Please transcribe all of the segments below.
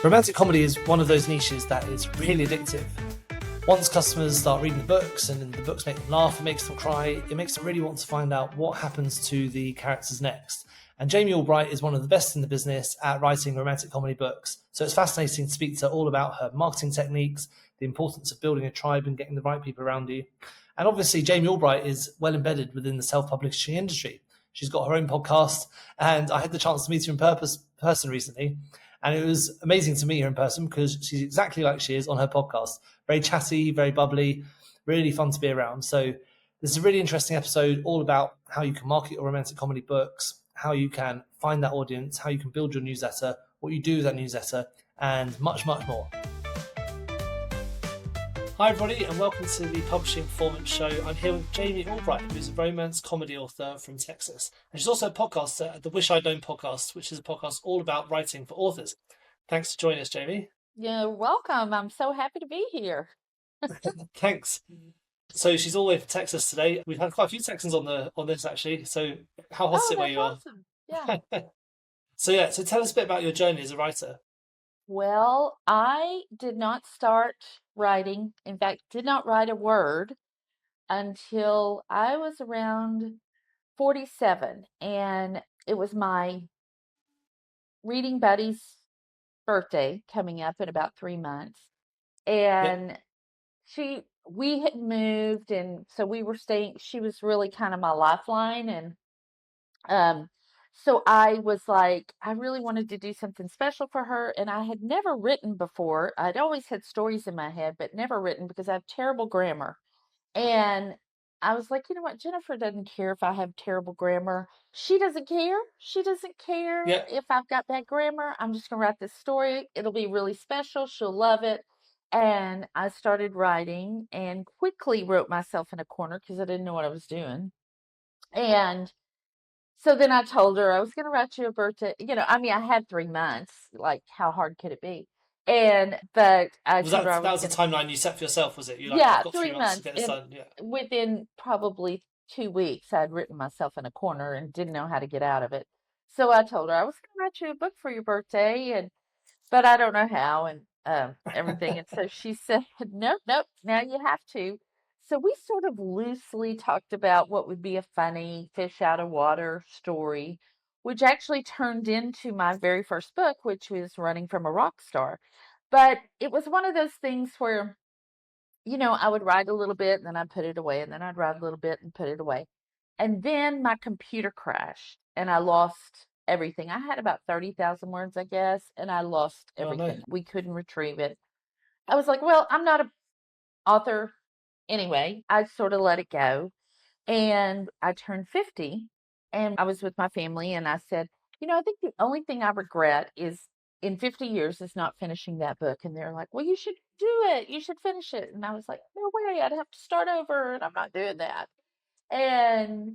Romantic comedy is one of those niches that is really addictive. Once customers start reading the books and the books make them laugh, it makes them cry, it makes them really want to find out what happens to the characters next. And Jami Albright is one of the best in the business at writing romantic comedy books. So it's fascinating to speak to her all about her marketing techniques, the importance of building a tribe and getting the right people around you. And obviously, Jami Albright is well embedded within the self-publishing industry. She's got her own podcast, and I had the chance to meet her in person recently. And it was amazing to meet her in person because she's exactly like she is on her podcast. Very chatty, very bubbly, really fun to be around. So this is a really interesting episode all about how you can market your romantic comedy books, how you can find that audience, how you can build your newsletter, what you do with that newsletter, and much, much more. Hi everybody, and welcome to the Publishing Performance Show. I'm here with Jami Albright, who's a romance comedy author from Texas. And she's also a podcaster at the Wish I'd Known podcast, which is a podcast all about writing for authors. Thanks for joining us, Jami. You're welcome. I'm so happy to be here. Thanks. So she's all the way from Texas today. We've had quite a few Texans on this actually. So how hot is it where you awesome. Yeah. So tell us a bit about your journey as a writer. Well, I did not start writing. In fact, did not write a word until I was around 47. And it was my reading buddy's birthday coming up in about 3 months. And we had moved, and so we were staying. She was really kind of my lifeline. And so I was like, I really wanted to do something special for her. And I had never written before. I'd always had stories in my head, but never written because I have terrible grammar. And I was like, you know what? Jennifer doesn't care if I have terrible grammar. She doesn't care. She doesn't care if I've got bad grammar. I'm just going to write this story. It'll be really special. She'll love it. And I started writing and quickly wrote myself in a corner because I didn't know what I was doing. And so then I told her I was going to write you a birthday. I had 3 months. Like, how hard could it be? But I told her that was the timeline you set for yourself, was it? I've got 3 months to get this done. Yeah. Within probably 2 weeks, I'd written myself in a corner and didn't know how to get out of it. So I told her I was going to write you a book for your birthday, but I don't know how and everything. And so she said, nope, now you have to. So we sort of loosely talked about what would be a funny fish out of water story, which actually turned into my very first book, which was Running from a Rock Star. But it was one of those things where, I would write a little bit and then I'd put it away, and then I'd write a little bit and put it away. And then my computer crashed and I lost everything. I had about 30,000 words, I guess, and I lost everything. Oh, no. We couldn't retrieve it. I was like, well, I'm not an author. Anyway, I sort of let it go, and I turned 50, and I was with my family, and I said, I think the only thing I regret is in 50 years is not finishing that book. And they're like, well, you should do it. You should finish it. And I was like, no way, I'd have to start over, and I'm not doing that. And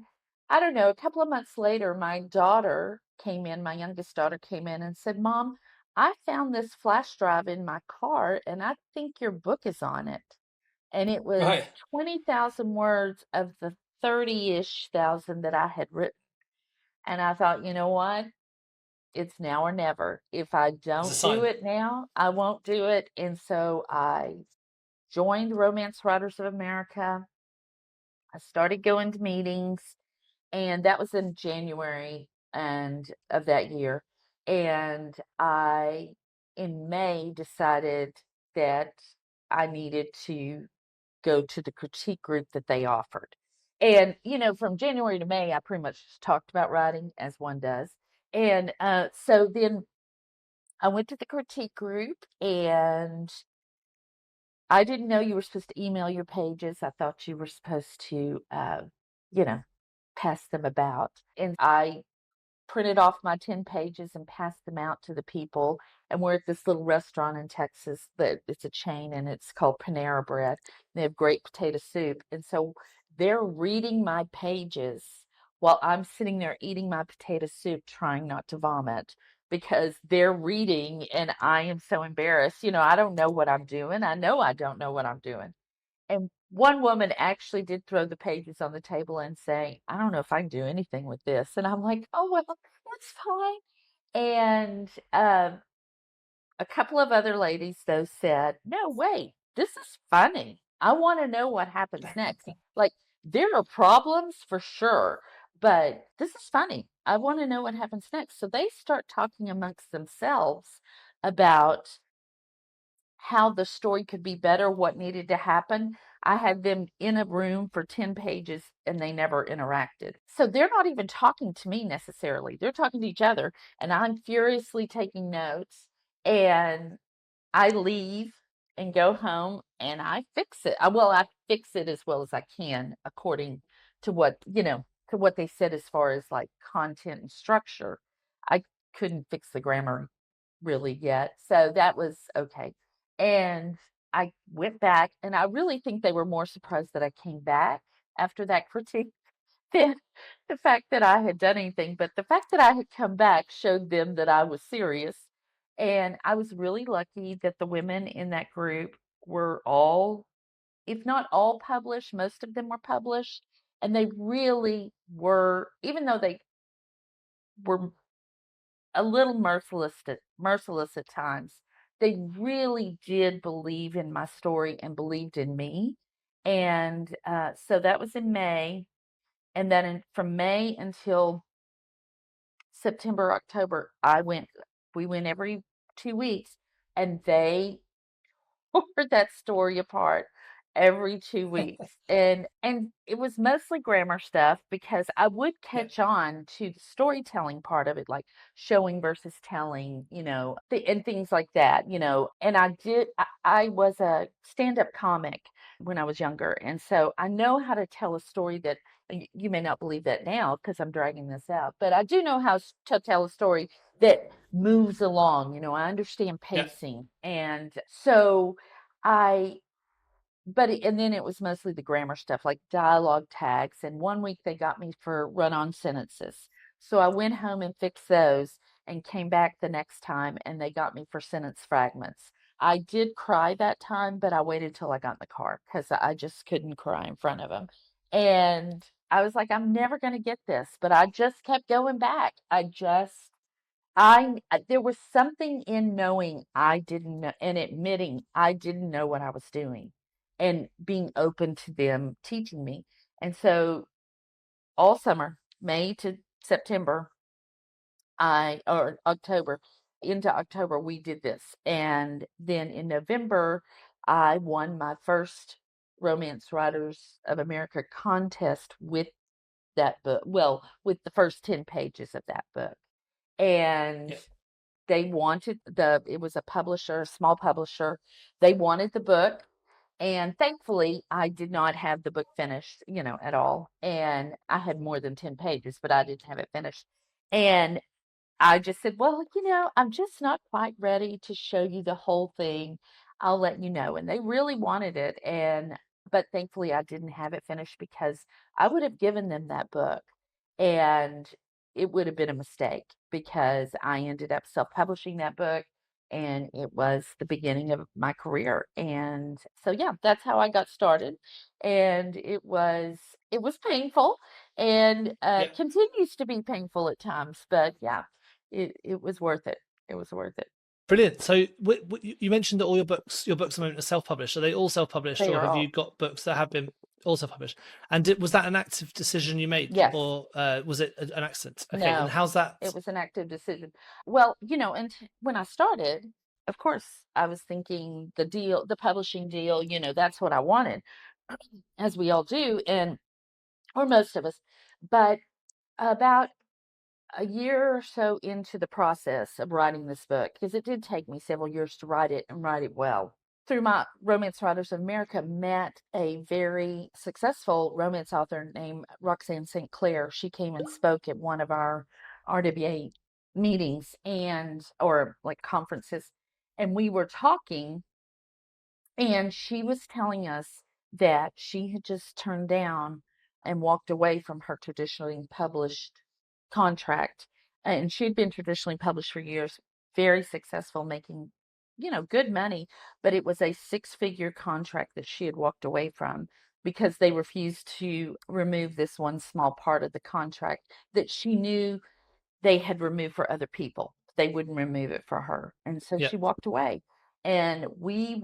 I don't know, a couple of months later, my youngest daughter came in and said, Mom, I found this flash drive in my car, and I think your book is on it. And it was 20,000 words of the 30-ish thousand that I had written. And I thought, you know what? It's now or never. If I don't do it now, I won't do it. And so I joined Romance Writers of America. I started going to meetings, and that was in January of that year. And I, in May, decided that I needed to go to the critique group that they offered. And, from January to May, I pretty much just talked about writing, as one does. And so then I went to the critique group, and I didn't know you were supposed to email your pages. I thought you were supposed to, pass them about. And I printed off my 10 pages and passed them out to the people. And we're at this little restaurant in Texas that it's a chain, and it's called Panera Bread. They have great potato soup. And so they're reading my pages while I'm sitting there eating my potato soup, trying not to vomit, because they're reading and I am so embarrassed. I don't know what I'm doing. I know I don't know what I'm doing. And one woman actually did throw the pages on the table and say, I don't know if I can do anything with this. And I'm like, oh, well, that's fine. And A couple of other ladies, though, said, no, wait, this is funny. I want to know what happens next. Like, there are problems for sure, but this is funny. I want to know what happens next. So they start talking amongst themselves about how the story could be better, what needed to happen. I had them in a room for 10 pages and they never interacted. So they're not even talking to me necessarily. They're talking to each other, and I'm furiously taking notes. And I leave and go home and I fix it. I fix it as well as I can according to to what they said as far as like content and structure. I couldn't fix the grammar really yet. So that was okay. And I went back, and I really think they were more surprised that I came back after that critique than the fact that I had done anything. But the fact that I had come back showed them that I was serious. And I was really lucky that the women in that group were all, if not all published, most of them were published. And they really were, even though they were a little merciless at times, they really did believe in my story and believed in me. And so that was in May. And then from May until September, October, we went every 2 weeks, and they tore that story apart every 2 weeks. And it was mostly grammar stuff because I would Yeah. catch on to the storytelling part of it, like showing versus telling, and things like that, And I was a stand-up comic when I was younger. And so I know how to tell a story that you may not believe that now because I'm dragging this out, but I do know how to tell a story that moves along. I understand Yeah. pacing. And so I, and then it was mostly the grammar stuff like dialogue tags. And one week they got me for run on sentences. So I went home and fixed those and came back the next time and they got me for sentence fragments. I did cry that time, but I waited till I got in the car because I just couldn't cry in front of them. And I was like, I'm never going to get this, but I just kept going back. There was something in knowing I didn't know and admitting I didn't know what I was doing and being open to them teaching me. And so all summer, May to September, or October, into October, we did this. And then in November, I won my first Romance Writers of America contest with that book. Well, with the first 10 pages of that book. And Yeah. they wanted it was a publisher, a small publisher. They wanted the book. And thankfully, I did not have the book finished, at all. And I had more than 10 pages, but I didn't have it finished. And I just said, well, I'm just not quite ready to show you the whole thing. I'll let you know. And they really wanted it. But thankfully I didn't have it finished because I would have given them that book and it would have been a mistake because I ended up self-publishing that book and it was the beginning of my career. And so, yeah, that's how I got started. And it was painful and Yeah. continues to be painful at times, but yeah, it was worth it. It was worth it. Brilliant. So you mentioned that all your books at the moment are self-published. Are they all self-published, They or are have you all. got books that have been all self-published? And was that an active decision you made, Yes. or was it an accident? Okay. And No, how's that? it was an active decision. Well, and when I started, of course, I was thinking the publishing deal, that's what I wanted, as we all do, or most of us. But about a year or so into the process of writing this book, because it did take me several years to write it and write it well. Through my Romance Writers of America, met a very successful romance author named Roxanne St. Clair. She came and spoke at one of our RWA meetings or like conferences, and we were talking, and she was telling us that she had just turned down and walked away from her traditionally published contract. And she'd been traditionally published for years, very successful, making, good money. But it was a six-figure contract that she had walked away from because they refused to remove this one small part of the contract that she knew they had removed for other people. they wouldn't remove it for her. And so Yeah. she walked away. And we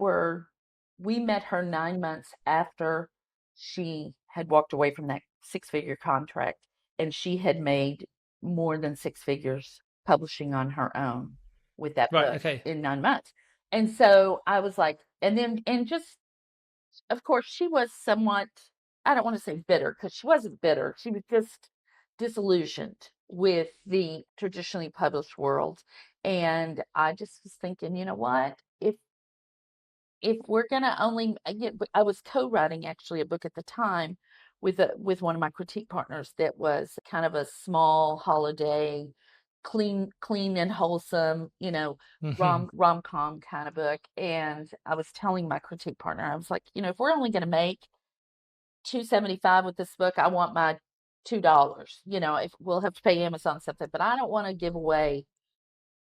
met her 9 months after she had walked away from that six-figure contract, and she had made more than six figures publishing on her own with that Right. book Okay. in 9 months. And so I was like, and just, of course, she was somewhat, I don't want to say bitter, because she wasn't bitter. She was just disillusioned with the traditionally published world. And I just was thinking, you know what? If we're gonna only get, I was co-writing actually a book at the time with one of my critique partners that was kind of a small holiday, clean and wholesome, Hmm. rom-com kind of book. And I was telling my critique partner, I was like, if we're only gonna make $2.75 with this book, I want my $2. If we'll have to pay Amazon something, but I don't want to give away,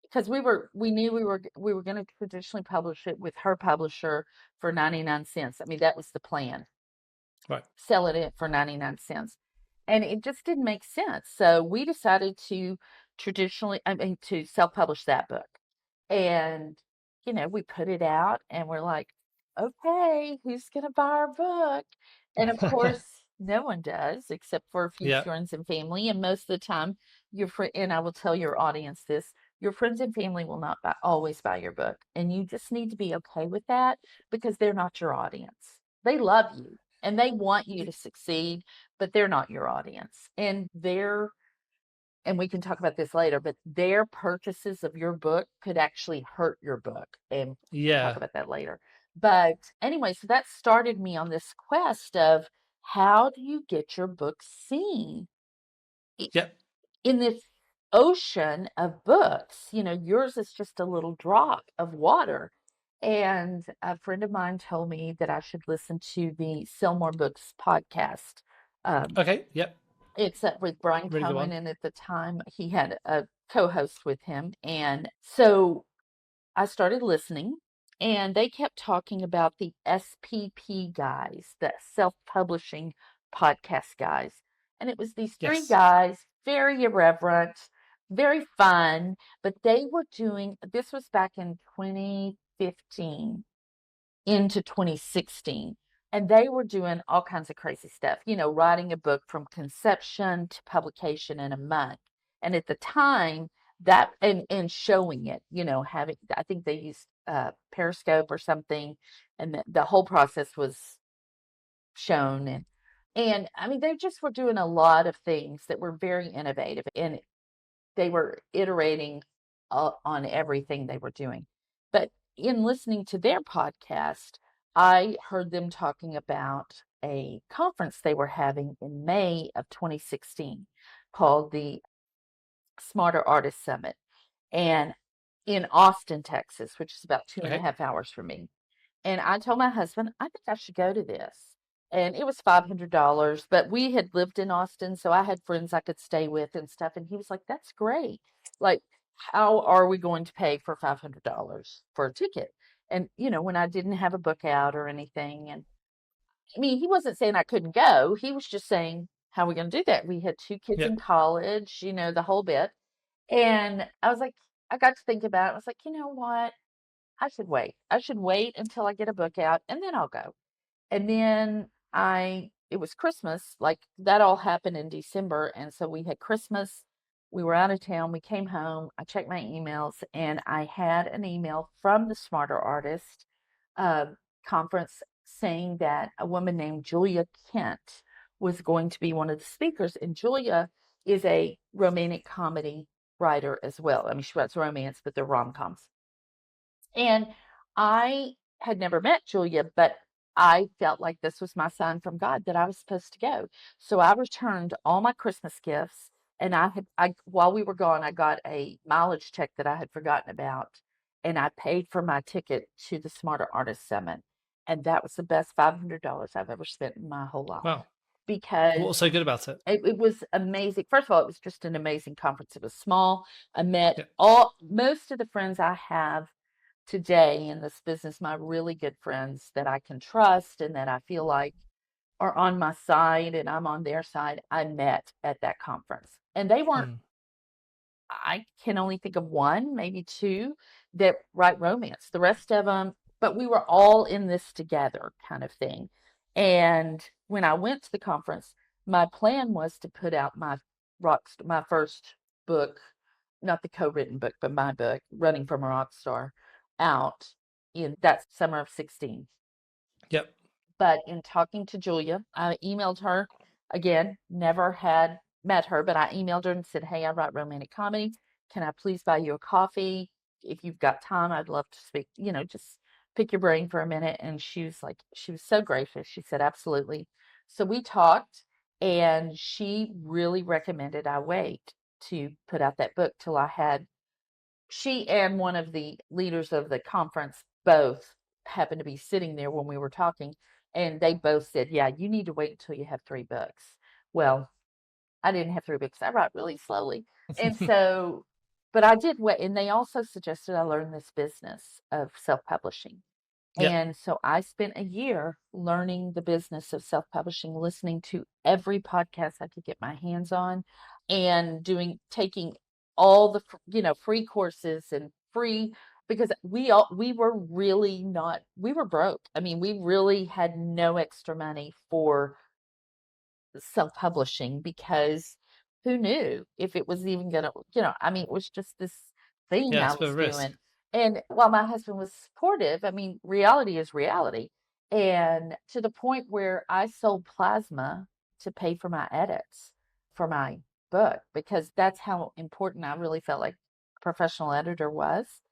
because we knew we were going to traditionally publish it with her publisher for 99 cents. I mean, that was the plan. Right. Sell it for 99 cents. And it just didn't make sense. So we decided to to self-publish that book. And, we put it out and we're like, okay, who's going to buy our book? And of course, no one does except for a few Yeah. friends and family. And most of the time, your friend, and I will tell your audience this, your friends and family will not always buy your book. And you just need to be okay with that, because they're not your audience. They love you and they want you to succeed, but they're not your audience. And we can talk about this later, but their purchases of your book could actually hurt your book. And we'll talk Yeah. about that later. But anyway, so that started me on this quest of, how do you get your book seen Yeah. in this ocean of books? Yours is just a little drop of water. And a friend of mine told me that I should listen to the Sell More Books podcast. Um, Okay. Yep. it's with Brian Really good Cohen, one. and at the time he had a co-host with him. And so I started listening, and they kept talking about the SPP guys, the self-publishing podcast guys. And it was these three Yes. guys, very irreverent, very fun, but they were doing, this was back in 2015 into 2016. And they were doing all kinds of crazy stuff, writing a book from conception to publication in a month. And at the time, that and showing it, having, I think they used Periscope or something, and the whole process was shown. And I mean, they just were doing a lot of things that were very innovative, and they were iterating on everything they were doing. But in listening to their podcast, I heard them talking about a conference they were having in May of 2016 called the Smarter Artist Summit, and in Austin, Texas, which is about two and a Okay. half hours from me. And I told my husband, I think I should go to this. And it was $500, but we had lived in Austin, so I had friends I could stay with and stuff. And he was like, that's great. Like, how are we going to pay for $500 for a ticket? And, when I didn't have a book out or anything. And I mean, he wasn't saying I couldn't go. He was just saying, how are we going to do that? We had two kids in Yep. college, the whole bit. And I was like, I got to think about it. I was like, you know what? I should wait. I should wait until I get a book out, and then I'll go. And then it was Christmas, like that all happened in December. And so we had Christmas. We were out of town. We came home. I checked my emails, and I had an email from the Smarter Artist uh, conference saying that a woman named Julia Kent was going to be one of the speakers. And Julia is a romantic comedy writer as well. I mean, she writes romance, but they're rom-coms. And I had never met Julia, but I felt like this was my sign from God that I was supposed to go. So I returned all my Christmas gifts, and while we were gone, I got a mileage check that I had forgotten about, and I paid for my ticket to the Smarter Artist Summit. And that was the best $500 I've ever spent in my whole life, Wow. What because was so good about it? it was amazing. First of all, it was just an amazing conference. It was small. I met Yeah. most of the friends I have today in this business, my really good friends that I can trust and that I feel like are on my side and I'm on their side, I met at that conference. And they weren't Mm. I can only think of one, maybe two that write romance. The rest of them, but we were all in this together kind of thing. And when I went to the conference, my plan was to put out my first book, not the co-written book, but my book, Running from a Rock Star, out in that summer of 16. Yep. But in talking to Julia, I emailed her again, never had met her, but I emailed her and said, "Hey, I write romantic comedy. Can I please buy you a coffee? If you've got time, I'd love to speak, just pick your brain for a minute." And she was so gracious. She said, "Absolutely." So we talked, and she really recommended I wait to put out that book till I had she and one of the leaders of the conference both happened to be sitting there when we were talking, and they both said, "Yeah, you need to wait until you have 3 books." Well, I didn't have 3 books. I write really slowly. And so, but I did wait. And they also suggested I learn this business of self publishing. Yep. And so I spent a year learning the business of self publishing, listening to every podcast I could get my hands on, and taking all the free courses and free, because we were really not we were broke. I mean, we really had no extra money for self-publishing, because who knew if it was even gonna, I mean, it was just this thing Yeah, I it's a bit was of a risk. doing. And while my husband was supportive, I mean, reality is reality. And to the point where I sold plasma to pay for my edits for my book, because that's how important I really felt like a professional editor was.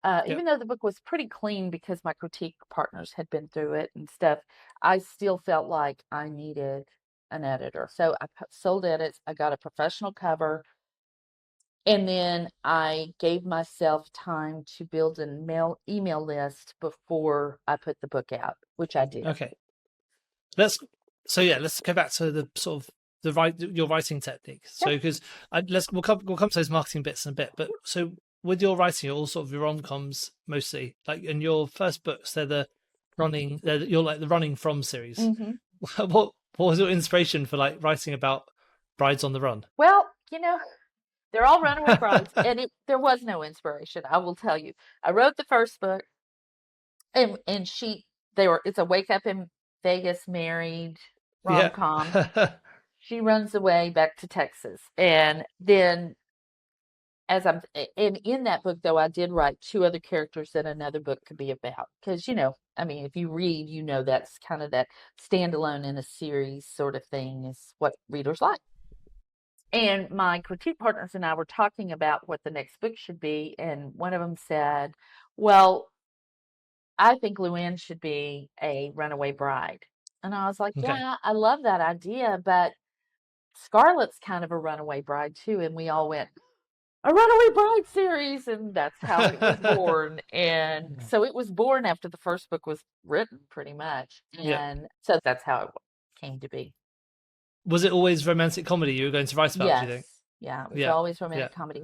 Even Yep. though the book was pretty clean because my critique partners had been through it and stuff, I still felt like I needed an editor. So I sold edits, I got a professional cover, and then I gave myself time to build an email list before I put the book out, which I did. Okay. Let's go back to the sort of your writing technique. So because we'll come to those marketing bits in a bit. But so with your writing, you're all sort of your rom-coms mostly. Like in your first books, you're like the Running From series. Mm-hmm. What was your inspiration for like writing about brides on the run? Well, they're all runaway brides, and there was no inspiration, I will tell you. I wrote the first book, and it's a Wake Up in Vegas married Yeah. rom-com. She runs away back to Texas, and then and in that book, though, I did write 2 other characters that another book could be about, because I mean, if you read, that's kind of that standalone in a series sort of thing is what readers like. And my critique partners and I were talking about what the next book should be, and one of them said, "Well, I think Luann should be a runaway bride." And I was like, Okay. "Yeah, I love that idea, but Scarlett's kind of a runaway bride too." And we all went, "A runaway bride series," and that's how it was born. And so it was born after the first book was written, pretty much. Yeah. And so that's how it came to be. Was it always romantic comedy you were going to write about, do you Yes. think? Yeah, it was Yeah. always romantic Yeah. comedy.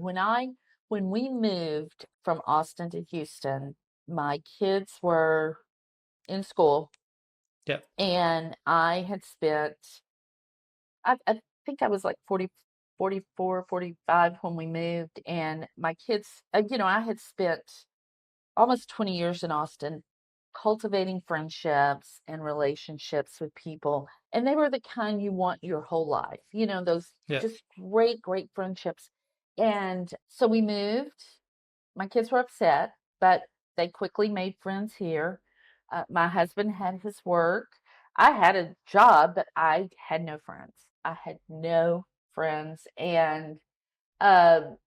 When we moved from Austin to Houston, my kids were in school, Yeah. and I had spent I think I was like 44, 45 when we moved, and my kids, I had spent almost 20 years in Austin cultivating friendships and relationships with people. And they were the kind you want your whole life, those Yeah. just great, great friendships. And so we moved. My kids were upset, but they quickly made friends here. My husband had his work. I had a job, but I had no friends. I had no friends. And um,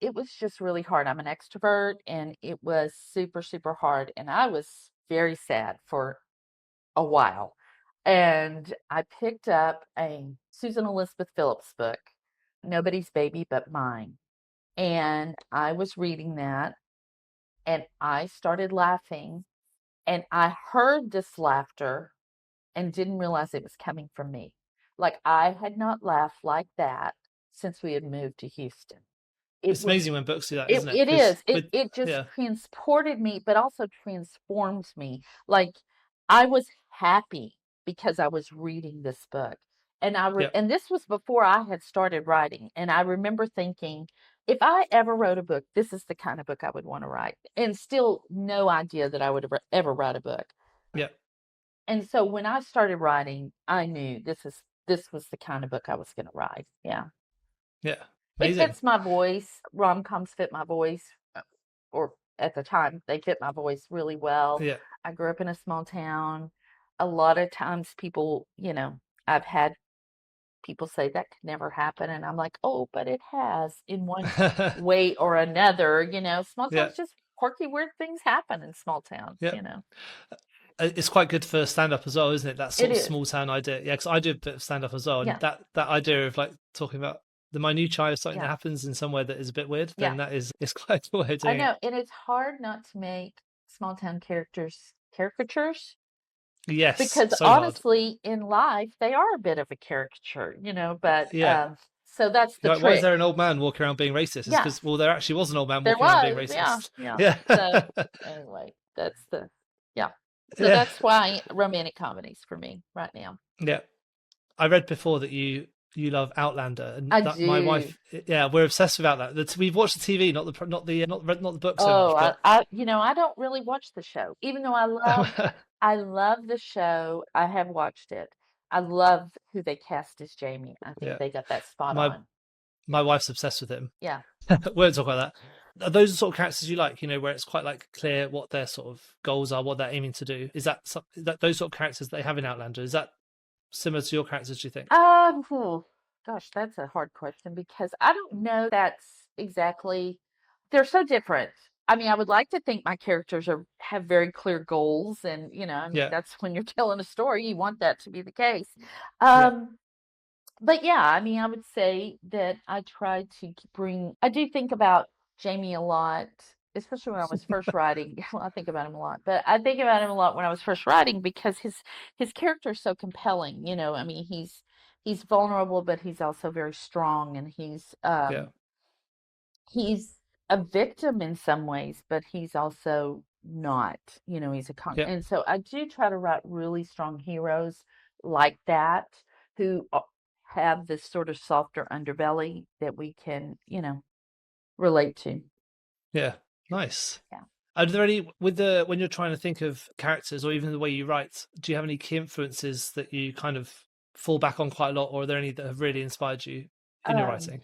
it was just really hard. I'm an extrovert, and it was super, super hard. And I was very sad for a while. And I picked up a Susan Elizabeth Phillips book, Nobody's Baby But Mine. And I was reading that, and I started laughing. And I heard this laughter and didn't realize it was coming from me. Like, I had not laughed like that since we had moved to Houston. It It's was amazing when books do that, It isn't it? it Because is. It with it just yeah, transported me, but also transformed me. Like, I was happy because I was reading this book. Yeah. And this was before I had started writing, and I remember thinking, if I ever wrote a book, this is the kind of book I would want to write, and still no idea that I would ever write a book. Yeah. And so when I started writing, I knew this was the kind of book I was going to write. Yeah. Yeah. It Amazing. fits my voice. Rom-coms fit my voice, or at the time, they fit my voice really well. Yeah. I grew up in a small town. A lot of times people, I've had people say that could never happen, and I'm like, "Oh, but it has in one way or another." Small Yeah. towns, just quirky, weird things happen in small towns, Yeah. It's quite good for stand up as well, isn't it? That It sort of is. small town idea. Yeah, because I do a bit of stand up as well, and Yeah. that idea of like talking about the minutiae of something that Yeah. happens in somewhere that is a bit weird, Yeah. then it's quite a way of I doing it. know, and it's hard not to make small town characters caricatures, Yes, because so hard. honestly, in life, they are a bit of a caricature, but Yeah. so that's the You're like, why is trick. there an old man walking around being racist? It's Yeah, because, well, there actually was an old man there walking around being was. Yeah, racist. yeah. Yeah. So anyway, yeah. So Yeah. that's why romantic comedies for me right now. Yeah. I read before that you love Outlander, and I that my do. wife, yeah, we're obsessed with Outlander. We've watched the TV, not the book so Oh, much, but I don't really watch the show, even though I love the show. I have watched it. I love who they cast as Jamie. I think yeah, they got that spot my on. my wife's obsessed with him. Yeah. We won't talk about that. Are those the sort of characters you like? Where it's quite like clear what their sort of goals are, what they're aiming to do. Is that those sort of characters they have in Outlander? Is that similar to your characters? Do you think? Gosh, that's a hard question because I don't know that's exactly, they're so different. I mean, I would like to think my characters have very clear goals, and I mean, Yeah, that's when you're telling a story, you want that to be the case. yeah, Um, but yeah, I mean, I would say that I do think about Jamie a lot, especially when I was first writing. Well, I think about him a lot, but I think about him a lot when I was first writing because his character is so compelling. I mean, he's vulnerable, but he's also very strong, and yeah, he's a victim in some ways, but he's also not. He's yeah, and so I do try to write really strong heroes like that, who have this sort of softer underbelly that we can, relate to. yeah. Nice. Yeah. Are there any when you're trying to think of characters or even the way you write? Do you have any key influences that you kind of fall back on quite a lot, or are there any that have really inspired you in your Um, writing?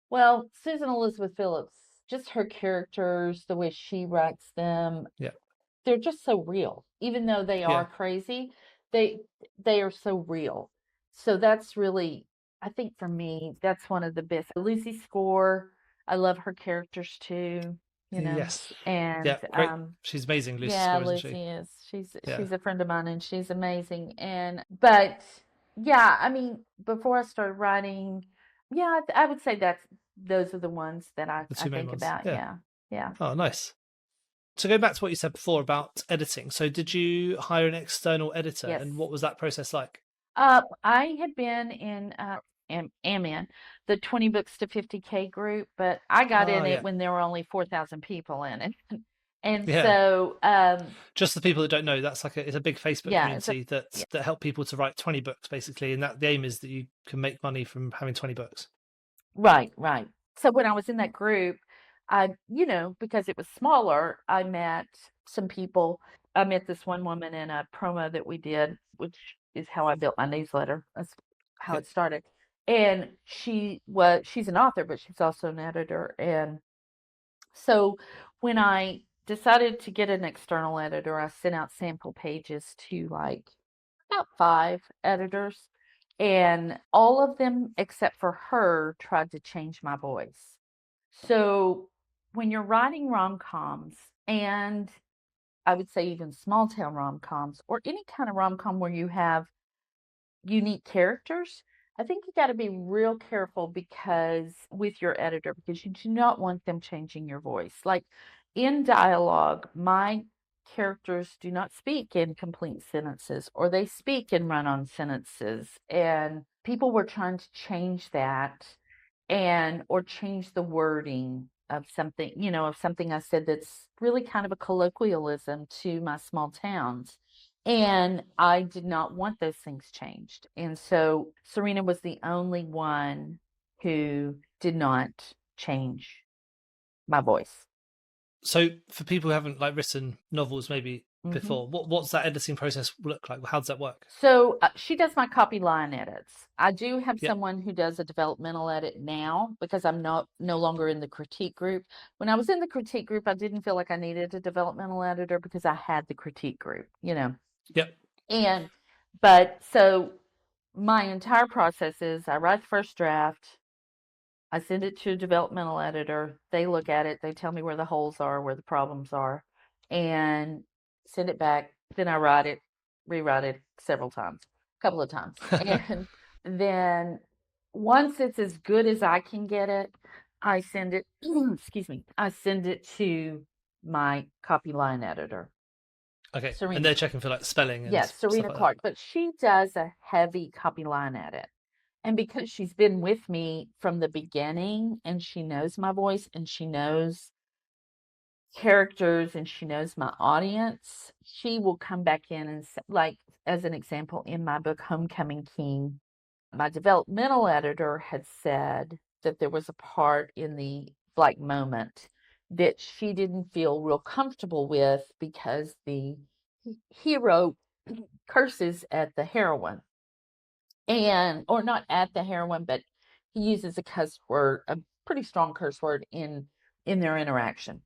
well, Susan Elizabeth Phillips, just her characters, the way she writes them, Yeah, they're just so real. Even though they yeah, are crazy, they they are so real. So that's really, I think for me, that's one of the best. Lucy Score, I love her characters too, yes, and yeah. Great. She's amazing, Lucy yeah, Score, isn't she? Lizzie is. Yeah, She's a friend of mine, and she's amazing. But yeah, I mean, before I started writing, yeah, I would say those are the ones that the I two main think ones. about. Yeah. Yeah, yeah. Oh, nice. So go back to what you said before about editing. So did you hire an external editor, Yes. and what was that process like? I had been in am in the 20 books to 50K group, but I got in Ah, it yeah, when there were only 4,000 people in it. And yeah. so Just the people that don't know, it's a big Facebook yeah, it's a community yeah, that help people to write 20 books basically, and that the aim is that you can make money from having 20 books. right, right. So when I was in that group, because it was smaller, I met some people. I met this one woman in a promo that we did, which is how I built my newsletter. That's how Yeah, it started. And she's an author, but she's also an editor. And so when I decided to get an external editor, I sent out sample pages to like about 5 editors, and all of them except for her tried to change my voice. So when you're writing rom-coms, and I would say even small town rom-coms, or any kind of rom-com where you have unique characters, I think you got to be real careful because with your editor, because you do not want them changing your voice. Like in dialogue, my characters do not speak in complete sentences, or they speak in run-on sentences, and people were trying to change that, and or change the wording of something, of something I said that's really kind of a colloquialism to my small towns. And I did not want those things changed. And so Serena was the only one who did not change my voice. So for people who haven't like written novels maybe before, what's that editing process look like? How does that work? So she does my copy line edits. I do have Yep. someone who does a developmental edit now because I'm no longer in the critique group. When I was in the critique group, I didn't feel like I needed a developmental editor because I had the critique group, you know. Yep. But so my entire process is I write the first draft, I send it to a developmental editor. They look at it. They tell me where the holes are, where the problems are, and send it back. Then I write it, rewrite it several times, a couple of times. And then once it's as good as I can get it, I send it, excuse me, I send it to my copy line editor. Okay. Serena. And they're checking for like spelling and yes, Serena Clark, but she does a heavy copy line edit. And because she's been with me from the beginning and she knows my voice and she knows characters and she knows my audience, she will come back in and like, as an example, in my book, Homecoming King, my developmental editor had said that there was a part in the Black moment that she didn't feel real comfortable with because the hero curses at the heroine. Or not at the heroine, but he uses a cuss word, a pretty strong curse word in their interaction.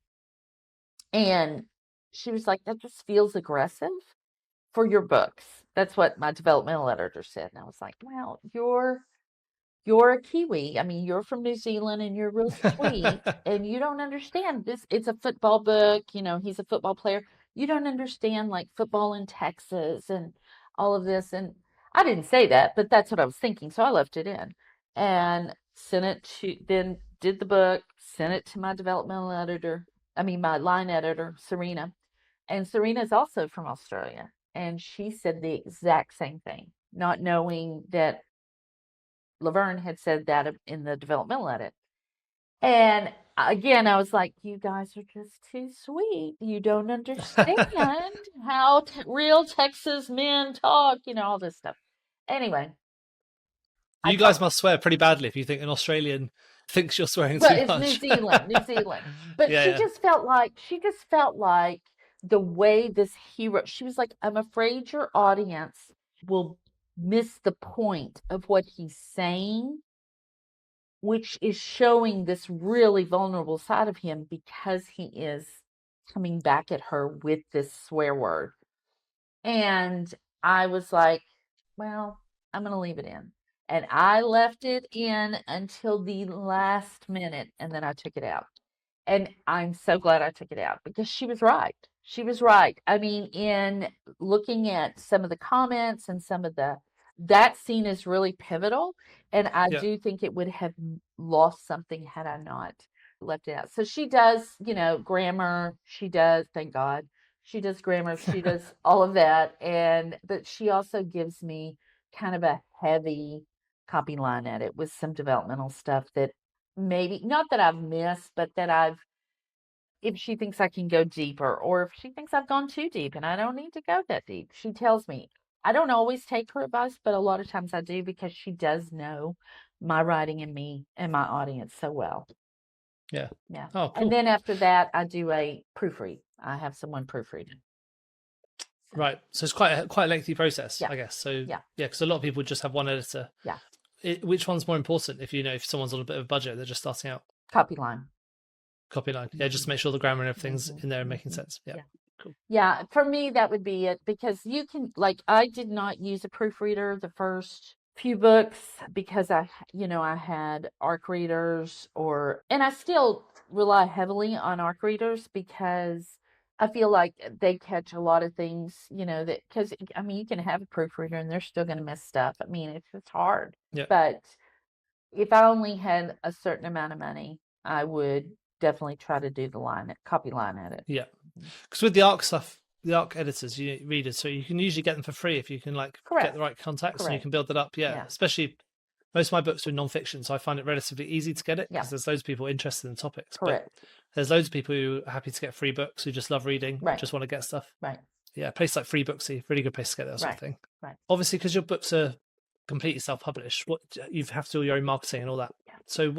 And she was like, that just feels aggressive for your books. That's what my developmental editor said. And I was like, well, you're a Kiwi. I mean, you're from New Zealand and you're real sweet and you don't understand this. It's a football book. You know, he's a football player. You don't understand like football in Texas and all of this. And I didn't say that, but that's what I was thinking. So I left it in and sent it to, then did the book, sent it to my developmental editor. I mean, my line editor, Serena. And Serena is also from Australia. And she said the exact same thing, not knowing that Laverne had said that in the developmental edit. And again, I was like, you guys are just too sweet. You don't understand how real Texas men talk, you know, all this stuff. Anyway. You guys must swear pretty badly if you think an Australian thinks you're swearing too much. Well, it's New Zealand. But she just felt like the way this hero, she was like, I'm afraid your audience will miss the point of what he's saying, which is showing this really vulnerable side of him because he is coming back at her with this swear word. And I was like, well, I'm going to leave it in. And I left it in until the last minute, and then I took it out. And I'm so glad I took it out because she was right. She was right. I mean, in looking at some of the comments and some of that scene is really pivotal. And I do think it would have lost something had I not left it out. So she does, you know, grammar. She does, thank God. She does grammar. She does all of that. But she also gives me kind of a heavy copy line edit with some developmental stuff that maybe, not that I've missed, but that if she thinks I can go deeper, or if she thinks I've gone too deep and I don't need to go that deep, she tells me. I don't always take her advice, but a lot of times I do because she does know my writing and me and my audience so well. Yeah. Yeah. Oh, cool. And then after that, I do a proofread. I have someone proofread. So. Right. So it's quite a lengthy process, I guess. So yeah, because a lot of people just have one editor. Yeah. Which one's more important if someone's on a bit of a budget, they're just starting out? Copy line. Yeah, just to make sure the grammar and everything's in there and making sense. Yeah. Cool. Yeah, for me that would be it, because you can, like, I did not use a proofreader the first few books because I had ARC readers, and I still rely heavily on ARC readers because I feel like they catch a lot of things, because I mean, you can have a proofreader and they're still going to miss stuff. I mean, it's hard. Yeah. But if I only had a certain amount of money, I would definitely try to do the copy line edit. Yeah, because with the ARC stuff, the ARC editors, readers, so you can usually get them for free if you can get the right contacts. And you can build that up. Yeah, especially most of my books are nonfiction, so I find it relatively easy to get it because there's loads of people interested in topics. Correct. But there's loads of people who are happy to get free books who just love reading, just want to get stuff. Right. Yeah, a place like Free Booksy, really good place to get that sort of thing. Right. Obviously, because your books are completely self-published, what you have to do your own marketing and all that. Yeah. So,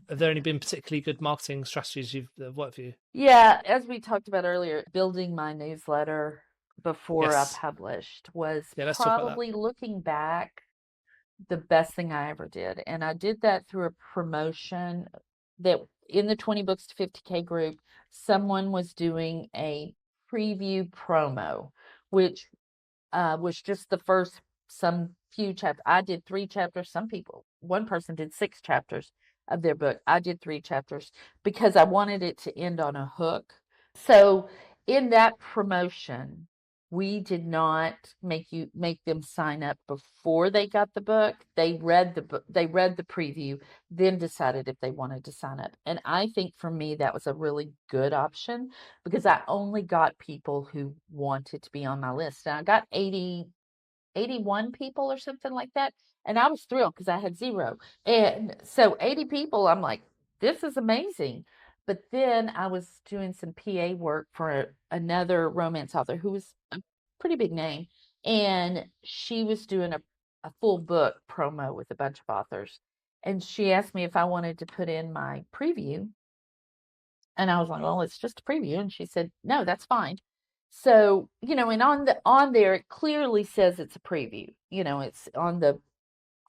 have there any been particularly good marketing strategies that have worked for you? Yeah, as we talked about earlier, building my newsletter before I Yes. published was Yeah, let's talk about that. probably, looking back, the best thing I ever did. And I did that through a promotion that in the 20 books to 50K group, someone was doing a preview promo, which was just the first some few chapters. I did 3 chapters. One person did 6 chapters of their book. I did 3 chapters because I wanted it to end on a hook. So in that promotion, we did not make them sign up before they got the book. They read the book, they read the preview, then decided if they wanted to sign up. And I think for me that was a really good option because I only got people who wanted to be on my list. And I got 81 people or something like that. And I was thrilled because I had 0. And so 80 people, I'm like, this is amazing. But then I was doing some PA work for another romance author who was a pretty big name. And she was doing a full book promo with a bunch of authors. And she asked me if I wanted to put in my preview. And I was like, well, it's just a preview. And she said, no, that's fine. So, and on there it clearly says it's a preview. It's on the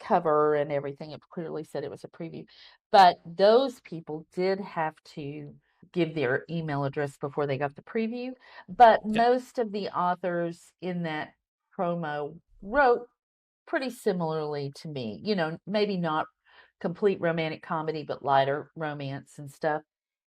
cover and everything. It clearly said it was a preview. But those people did have to give their email address before they got the preview. But Yep. most of the authors in that promo wrote pretty similarly to me. Maybe not complete romantic comedy, but lighter romance and stuff.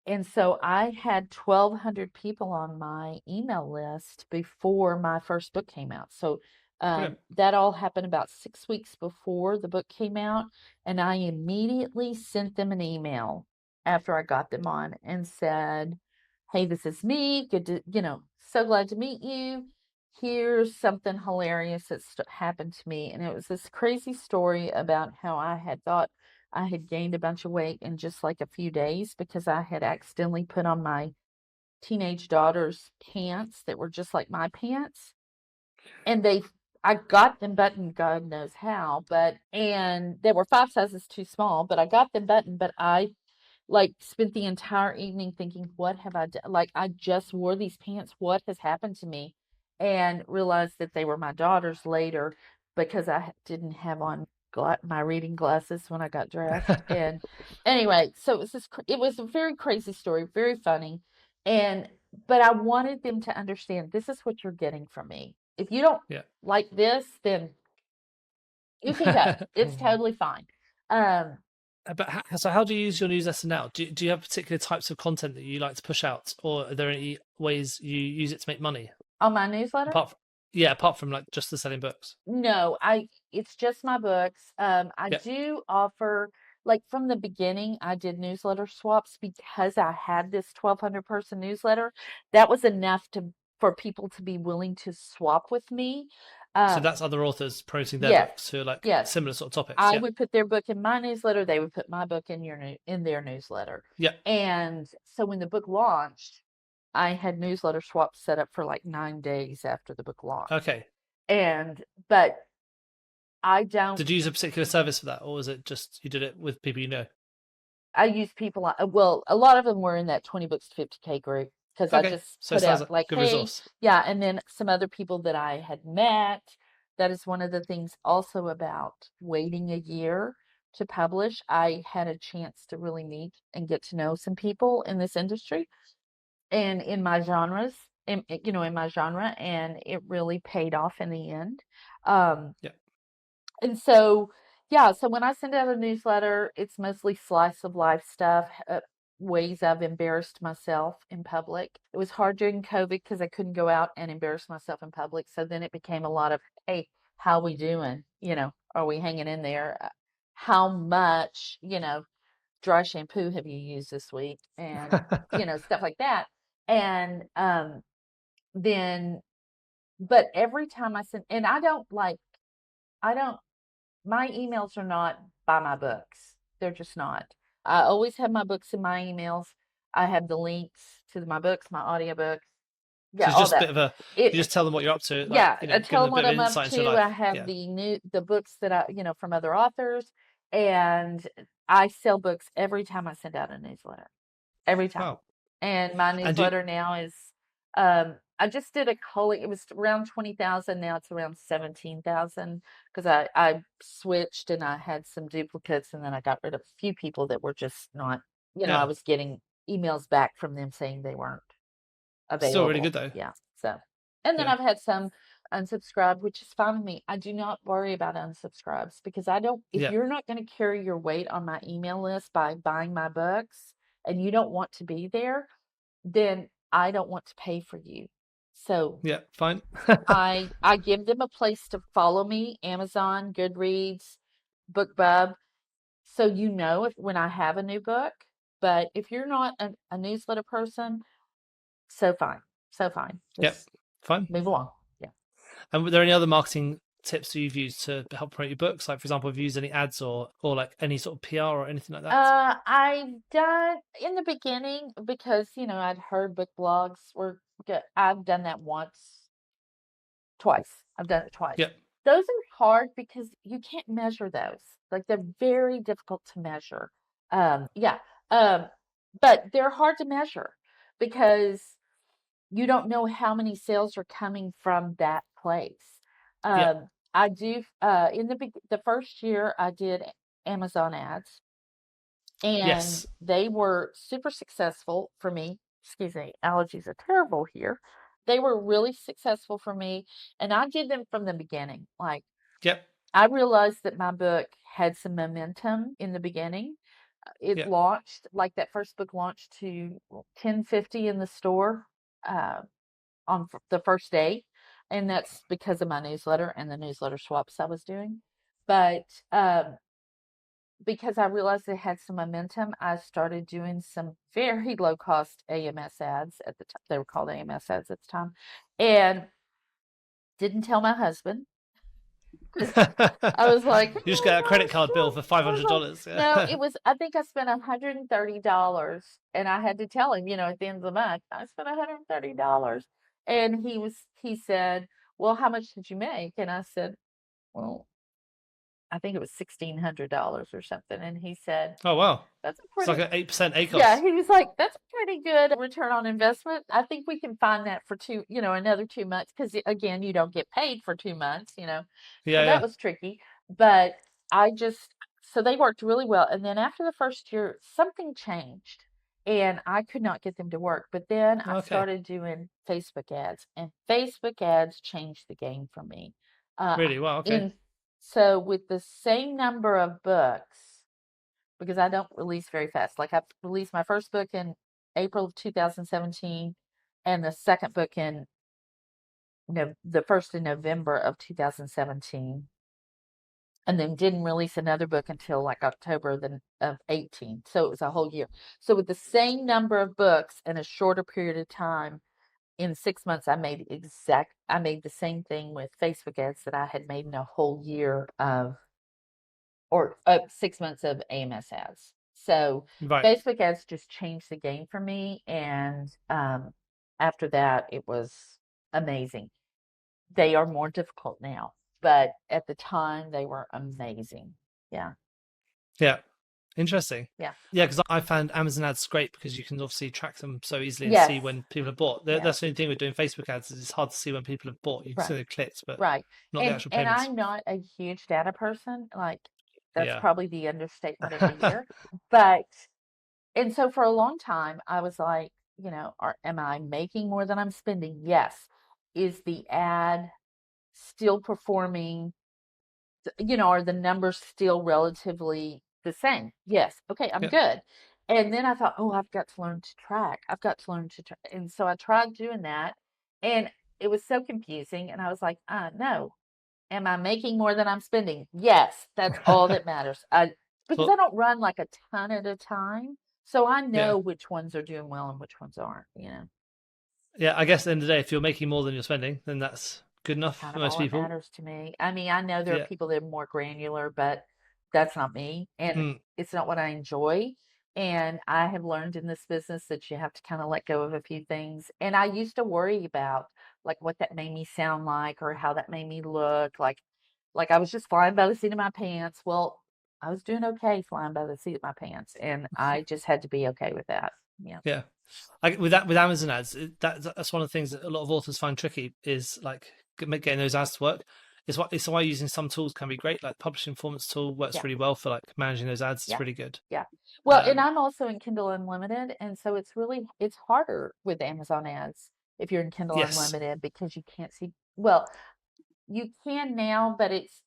And so I had 1,200 people on my email list before my first book came out. So Brilliant. that all happened about 6 weeks before the book came out. And I immediately sent them an email after I got them on and said, hey, this is me. Good to, so glad to meet you. Here's something hilarious that's happened to me. And it was this crazy story about how I had thought I had gained a bunch of weight in just like a few days because I had accidentally put on my teenage daughter's pants that were just like my pants. And I got them buttoned, God knows how, and they were 5 sizes too small, but I got them buttoned, but I like spent the entire evening thinking, what have I done? Like, I just wore these pants. What has happened to me? And realized that they were my daughter's later because I didn't have on my reading glasses when I got dressed. And anyway, so it was a very crazy story, very funny. But I wanted them to understand this is what you're getting from me. If you don't Yeah. like this, then you can go. It's totally fine. But how do you use your newsletter now? Do you have particular types of content that you like to push out, or are there any ways you use it to make money On my newsletter? apart from like just the selling books? No, it's just my books. I do offer, like, from the beginning, I did newsletter swaps because I had this 1,200 person newsletter. That was enough for people to be willing to swap with me. So that's other authors promoting their Yes, books who are like yes. similar sort of topics. I Yeah. would put their book in my newsletter. They would put my book in their newsletter. Yeah. And so when the book launched, I had newsletter swaps set up for like 9 days after the book launched. Okay. But I don't. Did you use a particular service for that, or was it just you did it with people you know? I use people. Well, a lot of them were in that 20 books to 50K group because I just So it put sounds out like a good hey, resource. yeah, and then some other people that I had met. That is one of the things also about waiting a year to publish. I had a chance to really meet and get to know some people in this industry and in my genres, in my genre, and it really paid off in the end. Yeah. And so, yeah, so when I send out a newsletter, it's mostly slice of life stuff, ways I've embarrassed myself in public. It was hard during COVID because I couldn't go out and embarrass myself in public. So then it became a lot of, hey, how we doing? Are we hanging in there? How much, dry shampoo have you used this week? And, stuff like that. And then, but every time I send, and I don't my emails are not by my books. They're just not. I always have my books in my emails. I have the links to my books, my audiobooks. So Yeah, it's all just a that. bit of a, you It just tell them what you're up to, like, Yeah, give tell them them a bit what of I'm an up insight into your to. I life. have Yeah. the books that from other authors, and I sell books every time I send out a newsletter. Every time. Wow. And my And do newsletter now is I just did a culling. It was around 20,000. Now it's around 17,000 because I switched and I had some duplicates, and then I got rid of a few people that were just not, I yeah, was getting emails back from them saying they weren't still really available. good though. Yeah. So, and then Yeah. I've had some unsubscribe, which is fine with me. I do not worry about unsubscribes because I don't, if Yeah. you're not going to carry your weight on my email list by buying my books and you don't want to be there, then I don't want to pay for you. So Yeah. Fine. I give them a place to follow me, Amazon, Goodreads, BookBub, so if when I have a new book. But if you're not a newsletter person, so fine. So fine. Yep. Just Fine. move along. Yeah. And were there any other marketing tips that you've used to help promote your books? Like, for example, have you used any ads or like any sort of PR or anything like that? I've done in the beginning because, I'd heard book blogs were good. I've done that twice. I've done it twice. Yep. Those are hard because you can't measure those. Like they're very difficult to measure. Yeah. But they're hard to measure because you don't know how many sales are coming from that place. Yep. I do in the first year I did Amazon ads, and Yes. they were super successful for me. Excuse me, allergies are terrible here. They were really successful for me, and I did them from the beginning. Like Yep. I realized that my book had some momentum in the beginning. It Yep. launched, like that first book launched to 1050 in the store uh, on the first day, and that's because of my newsletter and the newsletter swaps I was doing. But because I realized it had some momentum, I started doing some very low cost AMS ads at the time. They were called AMS ads at the time, and didn't tell my husband. I was like, You just oh get a my credit gosh, card bill for I was like, $500. no, Yeah. it was, I think I spent $130, and I had to tell him, at the end of the month, I spent $130. And he said, well, how much did you make? And I said, well, I think it was $1,600 or something. And he said, Oh wow. that's a It's like pretty, an 8% yeah, ACOS. he was like, that's a pretty good return on investment. I think we can find that for another 2 months. Cause again, you don't get paid for 2 months. So Yeah. that Yeah. was tricky, but so they worked really well. And then after the first year, something changed and I could not get them to work. But then I Okay. started doing Facebook ads, and Facebook ads changed the game for me. Uh, Really? Wow. Okay. in So with the same number of books, because I don't release very fast. Like I released my first book in April of 2017, and the second book the first in November of 2017, and then didn't release another book until like October of 18. So it was a whole year. So with the same number of books in a shorter period of time, in 6 months, I made the same thing with Facebook ads that I had made in a whole year or 6 months of AMS ads. So Right. Facebook ads just changed the game for me. And after that, it was amazing. They are more difficult now, but at the time, they were amazing. Yeah. Yeah. Interesting. Yeah. Yeah, because I found Amazon ads great because you can obviously track them so easily and Yes. see when people have bought. Yes. That's the only thing with doing Facebook ads is it's hard to see when people have bought. You can see Right. the clicks, but Right. not the And actual and payments. I'm not a huge data person. Like that's Yeah. probably the understatement of the year. But and so for a long time, I was like, am I making more than I'm spending? Yes. Is the ad still performing? Are the numbers still relatively the same? Yes. Okay, I'm Yeah. good. And then I thought, oh, I've got to learn to track. I've got to learn to track. And so I tried doing that, and it was so confusing. And I was like, no. Am I making more than I'm spending? Yes, that's all that matters. Because I Well, don't run like a ton at a time, so I yeah. know which ones are doing well and which ones aren't. Yeah, I guess at the end of the day, if you're making more than you're spending, then that's good enough Kind for of most all that people. matters to me. I mean, I know there are Yeah. people that are more granular, but that's not me, and Mm. it's not what I enjoy. And I have learned in this business that you have to kind of let go of a few things. And I used to worry about like what that made me sound like or how that made me look. Like I was just flying by the seat of my pants. Well, I was doing okay flying by the seat of my pants, and I just had to be okay with that. Yeah. Yeah. With Amazon ads, that's one of the things that a lot of authors find tricky is like getting those ads to work. It's why using some tools can be great. Like Publishing Performance tool works Yeah. really well for like managing those ads. It's Yeah. really good. Yeah. Well, and I'm also in Kindle Unlimited, and so it's harder with Amazon ads if you're in Kindle Yes. Unlimited because you can't see. Well, you can now, but it's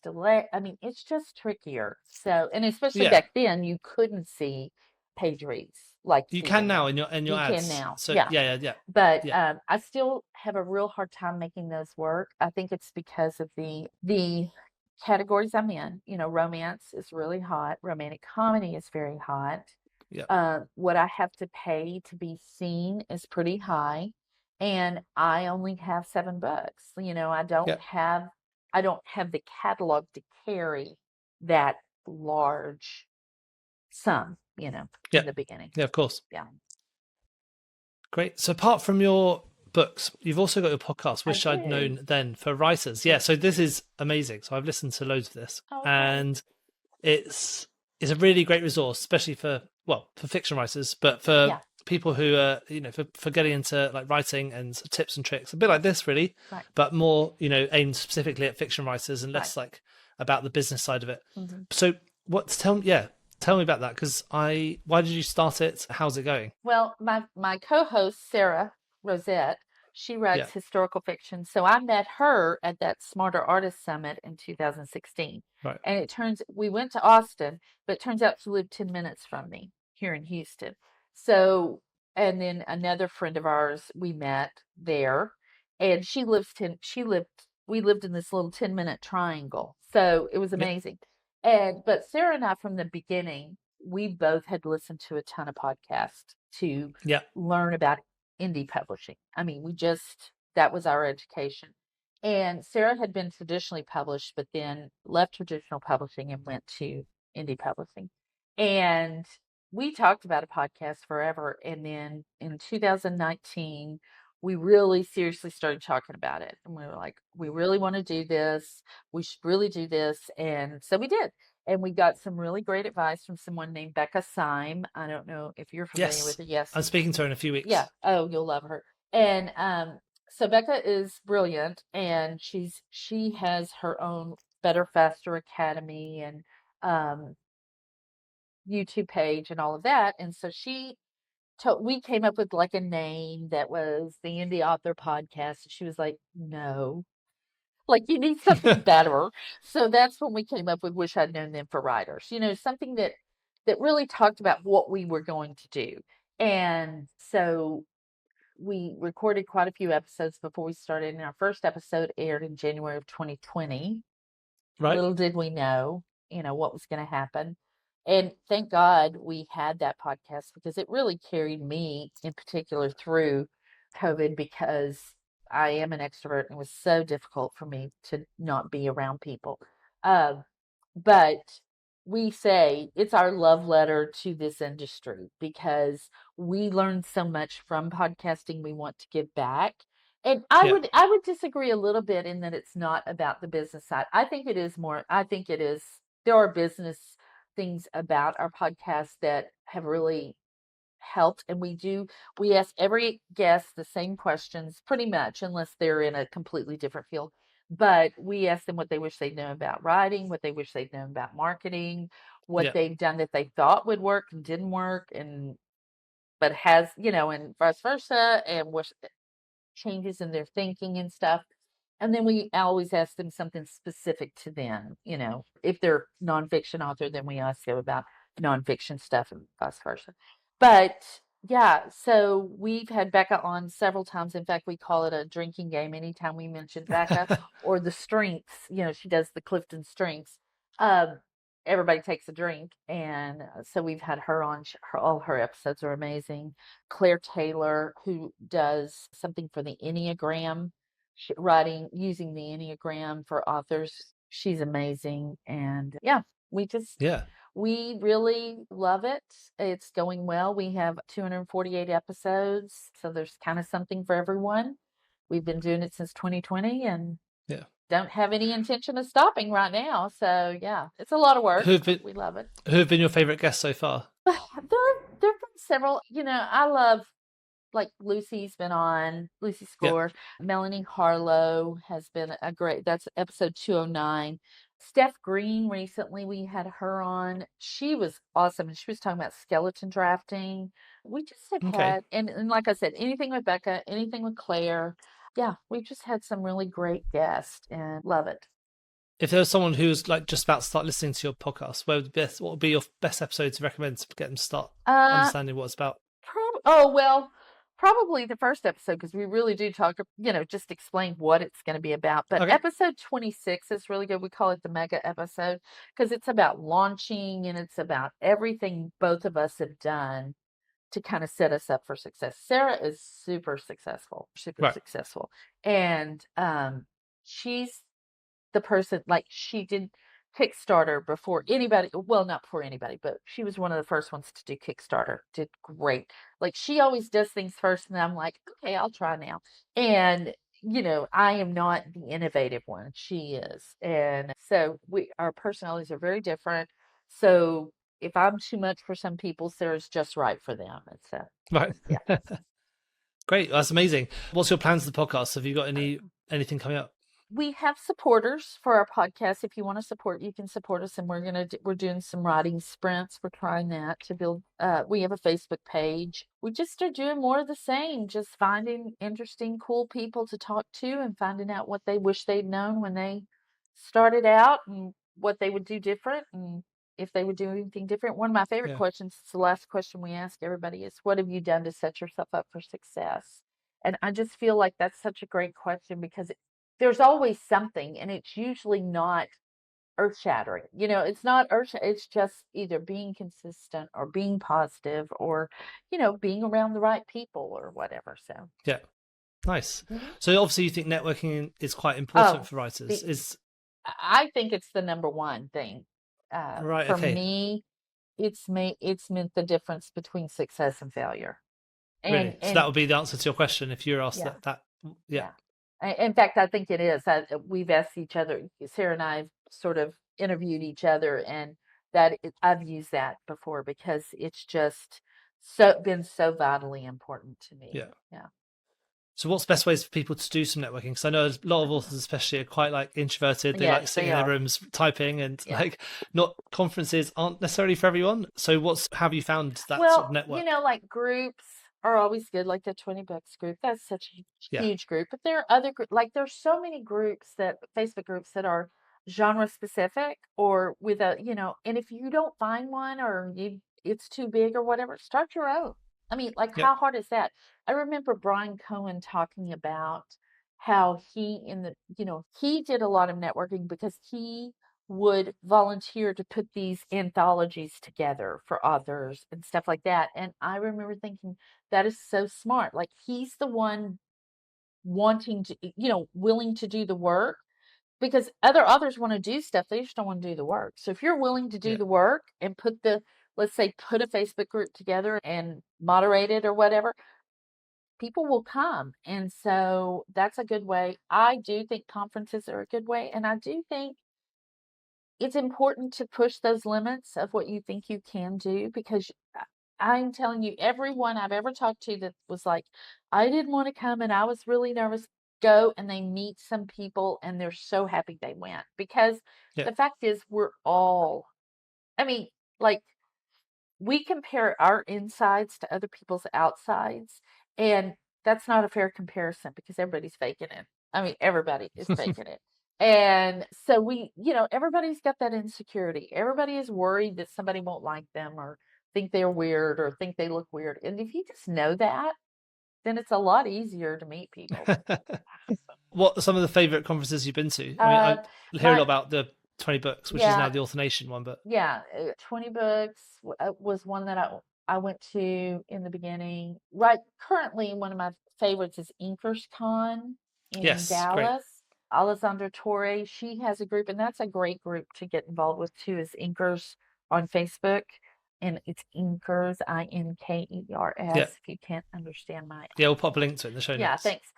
delay. I mean, it's just trickier. So, and especially Yeah. back then, you couldn't see page reads like You you can can now now. in your You can ads. now, So yeah. yeah. But Yeah. I still have a real hard time making those work. I think it's because of the categories I'm in. You know, romance is really hot. Romantic comedy is very hot. Yeah. What I have to pay to be seen is pretty high, and I only have 7 books. You know, Yeah. I don't have the catalog to carry that large sum, you know, Yeah. in the beginning. Yeah, of course. Yeah. Great. So apart from your books, you've also got your podcast, I Wish I'd do. Known Then for writers. Yeah. So this is amazing. So I've listened to loads of this, Okay. and it's a really great resource, especially for fiction writers, but for Yeah. people who are for getting into like writing and tips and tricks, a bit like this really, Right. but more aimed specifically at fiction writers and less like about the business side of it. Mm-hmm. So tell me about that, because why did you start it? How's it going? Well, my co-host Sarah Rosette, she writes historical fiction. So I met her at that Smarter Artist Summit in 2016. Right. And we went to Austin, but it turns out she lived 10 minutes from me here in Houston. So, and then another friend of ours we met there, and we lived in this little 10-minute triangle. So it was amazing. But Sarah and I from the beginning, we both had listened to a ton of podcasts to learn about indie publishing. I mean, that was our education. And Sarah had been traditionally published, but then left traditional publishing and went to indie publishing. And we talked about a podcast forever. And then in 2019, we really seriously started talking about it. And we were like, we really want to do this. We should really do this. And so we did. And we got some really great advice from someone named Becca Syme. I don't know if you're familiar with her. Yes. I'm speaking to her in a few weeks. Yeah. Oh, you'll love her. And so Becca is brilliant, and she has her own Better Faster Academy and YouTube page and all of that. And so we came up with like a name that was the Indie Author Podcast. And she was like, no, like you need something better. So that's when we came up with Wish I'd Known Then for writers. You know, something that really talked about what we were going to do. And so we recorded quite a few episodes before we started, and our first episode aired in January of 2020. Right. Little did we know, what was going to happen. And thank God we had that podcast, because it really carried me in particular through COVID, because I am an extrovert and it was so difficult for me to not be around people. But we say it's our love letter to this industry, because we learned so much from podcasting. We want to give back. And I would disagree a little bit in that it's not about the business side. I think it is more. I think it is. There are business things about our podcast that have really helped, and we ask every guest the same questions pretty much, unless they're in a completely different field. But we ask them what they wish they'd known about writing, what they wish they'd known about marketing, what they've done that they thought would work and didn't work, but has, and vice versa, and what changes in their thinking and stuff. And then we always ask them something specific to them. If they're nonfiction author, then we ask them about nonfiction stuff and vice versa. But yeah, so we've had Becca on several times. In fact, we call it a drinking game anytime we mention Becca or the strengths. She does the Clifton strengths. Everybody takes a drink, and so we've had her on. All her episodes are amazing. Claire Taylor, who does something for the Enneagram, writing using the Enneagram for authors. She's amazing. And yeah, we We really love it. It's going well. We have 248 episodes, so there's kind of something for everyone. We've been doing it since 2020 and Yeah. don't have any intention of stopping right now. So yeah, it's a lot of work. We love it. Who have been your favorite guests so far? There've been several. I love, like, Lucy's been on, Lucy Score. Melanie Harlow has been a great, that's episode 209. Steph Green, recently we had her on. She was awesome. And she was talking about skeleton drafting. We just have had, and like I said, anything with Becca, anything with Claire. Yeah, we've just had some really great guests and love it. If there was someone who's like just about to start listening to your podcast, what would be your best episode to recommend to get them to start understanding what it's about? Probably the first episode, because we really do talk, just explain what it's going to be about. But episode 26 is really good. We call it the mega episode because it's about launching and it's about everything both of us have done to kind of set us up for success. Sarah is super successful, successful. And she's the person, like, she did Kickstarter before anybody, well, not before anybody, but she was one of the first ones to do Kickstarter. Did great. Like, she always does things first, and I'm like, okay, I'll try now. And I am not the innovative one. She is. And so our personalities are very different. So if I'm too much for some people, Sarah's just right for them. It's right. Yeah. Great. That's amazing. What's your plans for the podcast? Have you got anything coming up? We have supporters for our podcast. If you want to support, you can support us, and we're doing some writing sprints. We're trying that to build. We have a Facebook page. We just are doing more of the same, just finding interesting, cool people to talk to and finding out what they wish they'd known when they started out and what they would do different and if they would do anything different. One of my favorite questions, it's the last question we ask everybody, is what have you done to set yourself up for success? And I just feel like that's such a great question because there's always something, and it's usually not earth-shattering. It's not it's just either being consistent or being positive or, being around the right people or whatever. So yeah, nice. So obviously you think networking is quite important for writers. I think it's the number one thing. For me, it's meant the difference between success and failure. Really? So that would be the answer to your question if you're asked that. Yeah. In fact, I think it is. We've asked each other, Sarah and I have sort of interviewed each other, and I've used that before because it's just been so vitally important to me. Yeah. So what's the best ways for people to do some networking? Because I know a lot of authors especially are quite like introverted. They like sitting in their rooms typing and like not conferences aren't necessarily for everyone. So have you found that sort of network? Like groups are always good, like the 20 Books group. That's such a huge group. But there are other there's so many groups, Facebook groups that are genre specific or with and if you don't find one or it's too big or whatever, start your own. I mean, like, how hard is that? I remember Brian Cohen talking about how he did a lot of networking because he would volunteer to put these anthologies together for authors and stuff like that. And I remember thinking, that is so smart. Like, he's the one wanting to, willing to do the work because other authors want to do stuff. They just don't want to do the work. So if you're willing to do the work and let's say, put a Facebook group together and moderate it or whatever, people will come. And so that's a good way. I do think conferences are a good way. And I do think it's important to push those limits of what you think you can do because I'm telling you, everyone I've ever talked to that was like, I didn't want to come and I was really nervous, go and they meet some people and they're so happy they went because the fact is we compare our insides to other people's outsides, and that's not a fair comparison because everybody's faking it. I mean, everybody is faking it. And so everybody's got that insecurity. Everybody is worried that somebody won't like them or think they're weird or think they look weird. And if you just know that, then it's a lot easier to meet people. What are some of the favorite conferences you've been to? I mean, I hear a lot about the 20 Books, which is now the Author Nation one, but 20 Books was one that I went to in the beginning. Right, currently one of my favorites is Inkers Con in Dallas. Great. Alessandra Torre, she has a group, and that's a great group to get involved with too, is Inkers on Facebook, and it's Inkers, Yeah. Inkers. If you can't understand my Yeah, we'll pop a link to it in the show yeah, notes. thanks.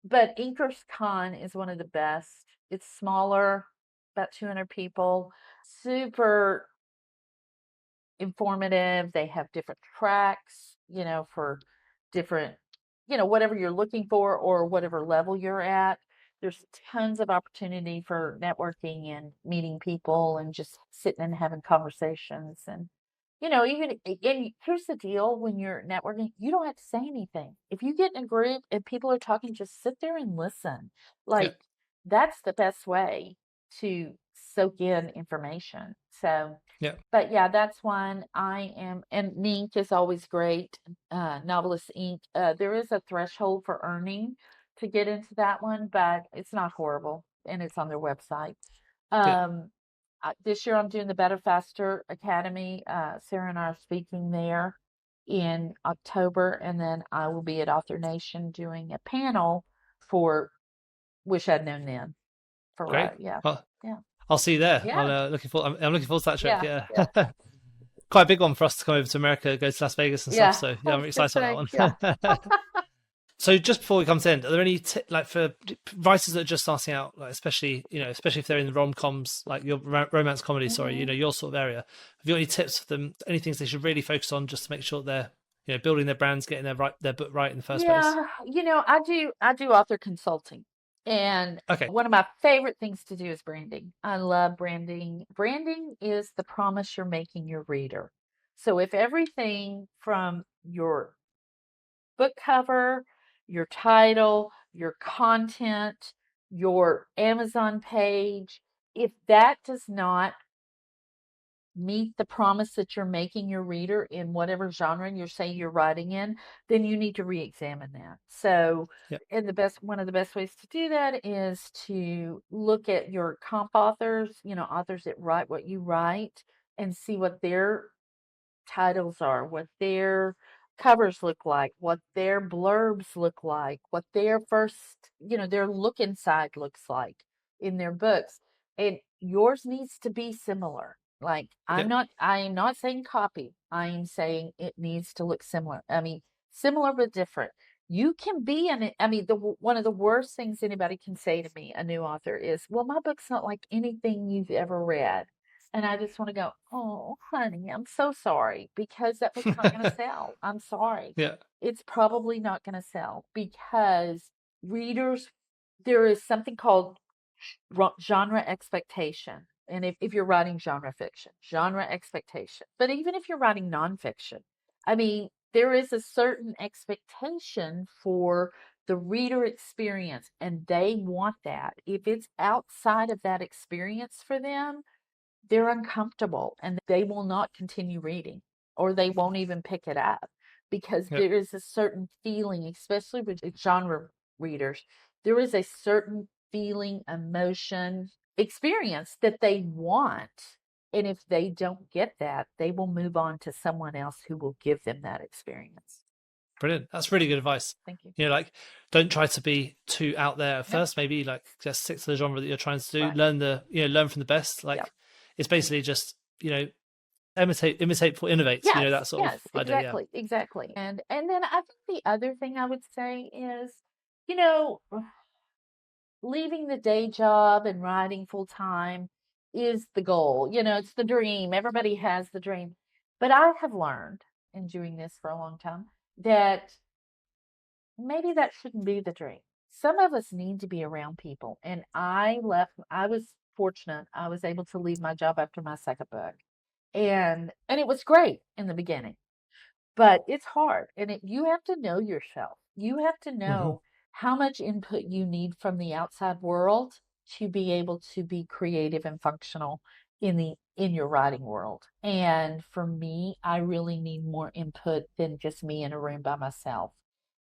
But Inkers Con is one of the best. It's smaller, about 200 people, super informative. They have different tracks, for different, whatever you're looking for or whatever level you're at. There's tons of opportunity for networking and meeting people and just sitting and having conversations. And, and here's the deal, when you're networking, you don't have to say anything. If you get in a group and people are talking, just sit there and listen. Yeah. Like, that's the best way to soak in information. So, Yeah. but yeah, that's one. And Nink is always great. Novelist Inc. There is a threshold for earning to get into that one, but it's not horrible, and it's on their website. Yeah. Um, this year I'm doing the Better Faster Academy. Sarah and I are speaking there in October, and then I will be at Author Nation doing a panel for Wish I'd Known Then. For Great. yeah, Well, yeah, I'll see you there. yeah, I'm looking forward to that trip. yeah, Yeah. yeah, Quite a big one for us to come over to America, go to Las Vegas and stuff. yeah. So I yeah, I'm was gonna excited say, about yeah. that one. So just before we come to end, are there any like for writers that are just starting out, like especially if they're in the rom-coms, like your romance comedy, sorry, Mhm. your sort of area, have you got any tips for them? Any things they should really focus on just to make sure they're building their brands, getting their book right in the first place? Yeah, I do author consulting. And Okay. one of my favorite things to do is branding. I love branding. Branding is the promise you're making your reader. So if everything from your book cover, your title, your content, your Amazon page, if that does not meet the promise that you're making your reader in whatever genre you're saying you're writing in, then you need to re-examine that. So, Yeah. and one of the best ways to do that is to look at your comp authors, authors that write what you write, and see what their titles are, what their covers look like, what their blurbs look like, what their first, their look inside looks like in their books. And yours needs to be similar. Like, Yeah. I am not saying copy. I am saying it needs to look similar. I mean, similar but different. You can be I mean, one of the worst things anybody can say to me, a new author, is, well, my book's not like anything you've ever read. And I just want to go, oh, honey, I'm so sorry, because that book's not going to sell. I'm sorry. Yeah. It's probably not going to sell because readers, there is something called genre expectation. And if you're writing genre fiction, genre expectation. But even if you're writing nonfiction, I mean, there is a certain expectation for the reader experience, and they want that. If it's outside of that experience for them, they're uncomfortable and they will not continue reading, or they won't even pick it up, because Yeah. there is a certain feeling, especially with genre readers, there is a certain feeling, emotion, experience that they want. And if they don't get that, they will move on to someone else who will give them that experience. Brilliant. That's really good advice. Thank you. Like, don't try to be too out there at No. first. Maybe like just stick to the genre that you're trying to do. Right. Learn from the best. Like, Yeah. it's basically just imitate before innovate. Yes, That sort yes, of idea. exactly. And then I think the other thing I would say is, you know, leaving the day job and writing full time is the goal. It's the dream. Everybody has the dream. But I have learned in doing this for a long time that maybe that shouldn't be the dream. Some of us need to be around people. And I was fortunate. I was able to leave my job after my second book. And it was great in the beginning, but it's hard, and you have to know yourself. You have to Hmm. know how much input you need from the outside world to be able to be creative and functional in your writing world. And for me, I really need more input than just me in a room by myself.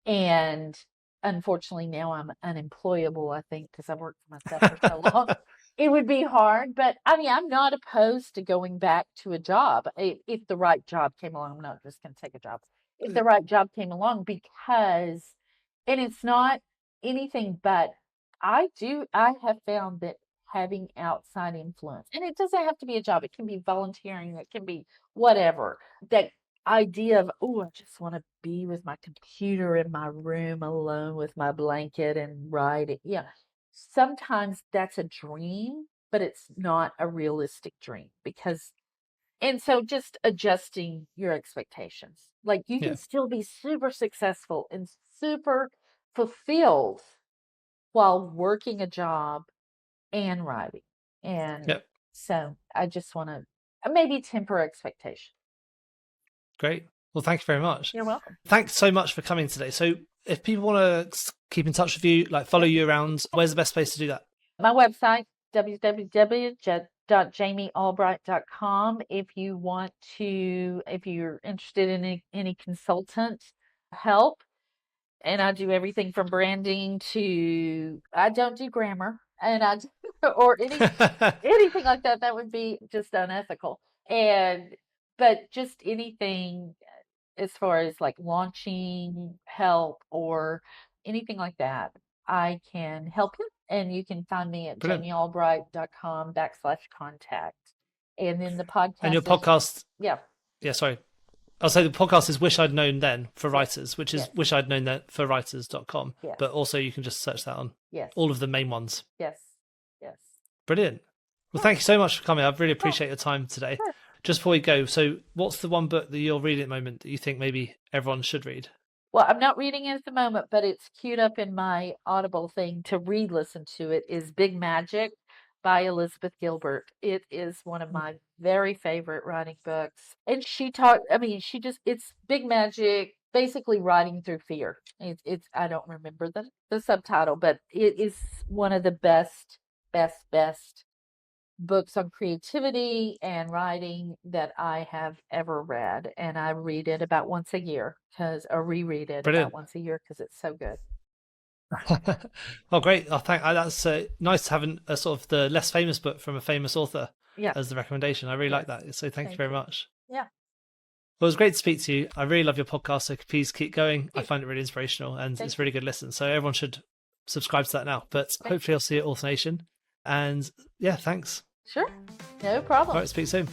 And unfortunately, now I'm unemployable, I think, because I've worked for myself for so long. It would be hard, but I mean, I'm not opposed to going back to a job. If the right job came along, I'm not just going to take a job. If the right job came along, and it's not anything but, I have found that having outside influence. And it doesn't have to be a job. It can be volunteering. It can be whatever. That idea of, oh, I just want to be with my computer in my room alone with my blanket and write it. Yeah. Sometimes that's a dream, but it's not a realistic dream and so just adjusting your expectations. Like you can still be super successful and super fulfilled while working a job and writing. And so I just want to maybe temper expectation. Great. Well, thank you very much. You're welcome. Thanks so much for coming today. So if people want to keep in touch with you, like follow you around, where's the best place to do that? My website, www.jamialbright.com. If you're interested in any consultant help, and I do everything from branding to, I don't do grammar, and or anything like that. That would be just unethical. But just anything as far as like launching help or anything like that, I can help you. And you can find me at jamialbright.com/contact. And then the podcast. And your podcast. Yeah, sorry. I'll say the podcast is Wish I'd Known Then for Writers, which is Wish I'd Known Then for Writers.com. But also you can just search that on all of the main ones. Yes. Brilliant. Well, thank you so much for coming. I really appreciate your time today. Sure. Just before we go, so what's the one book that you're reading at the moment that you think maybe everyone should read? Well, I'm not reading it at the moment, but it's queued up in my Audible thing to re-listen to it, is Big Magic by Elizabeth Gilbert. It is one of my very favorite writing books. And it's Big Magic, basically writing through fear. It's I don't remember the subtitle, but it is one of the best books on creativity and writing that I have ever read. And I read it about once a year reread it about once a year because it's so good. Oh, great. That's nice to have a sort of the less famous book from a famous author as the recommendation. I really like that. So thank you very much. Yeah. Well, it was great to speak to you. I really love your podcast, so please keep going. I find it really inspirational and it's really good listen. So everyone should subscribe to that now. But hopefully I'll see you at Author Nation. And thanks. Sure. No problem. All right, speak soon.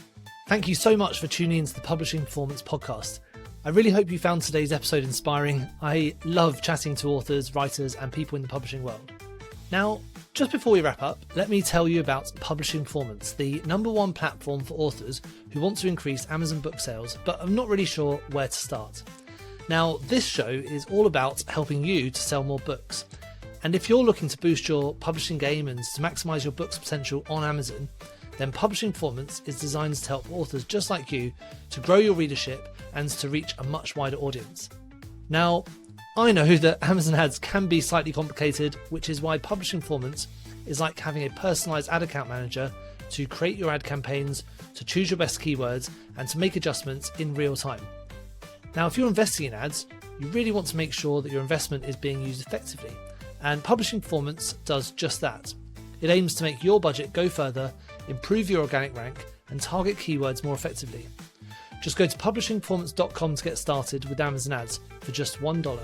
Thank you so much for tuning into the Publishing Performance Podcast. I really hope you found today's episode inspiring. I love chatting to authors, writers, and people in the publishing world. Now, just before we wrap up, let me tell you about Publishing Performance, the #1 platform for authors who want to increase Amazon book sales, but are not really sure where to start. Now, this show is all about helping you to sell more books. And if you're looking to boost your publishing game and to maximize your book's potential on Amazon, then Publishing Performance is designed to help authors just like you to grow your readership and to reach a much wider audience. Now, I know that Amazon ads can be slightly complicated, which is why Publishing Performance is like having a personalized ad account manager to create your ad campaigns, to choose your best keywords, and to make adjustments in real time. Now, if you're investing in ads, you really want to make sure that your investment is being used effectively. And Publishing Performance does just that. It aims to make your budget go further, improve your organic rank, and target keywords more effectively. Just go to publishingperformance.com to get started with Amazon ads for just $1.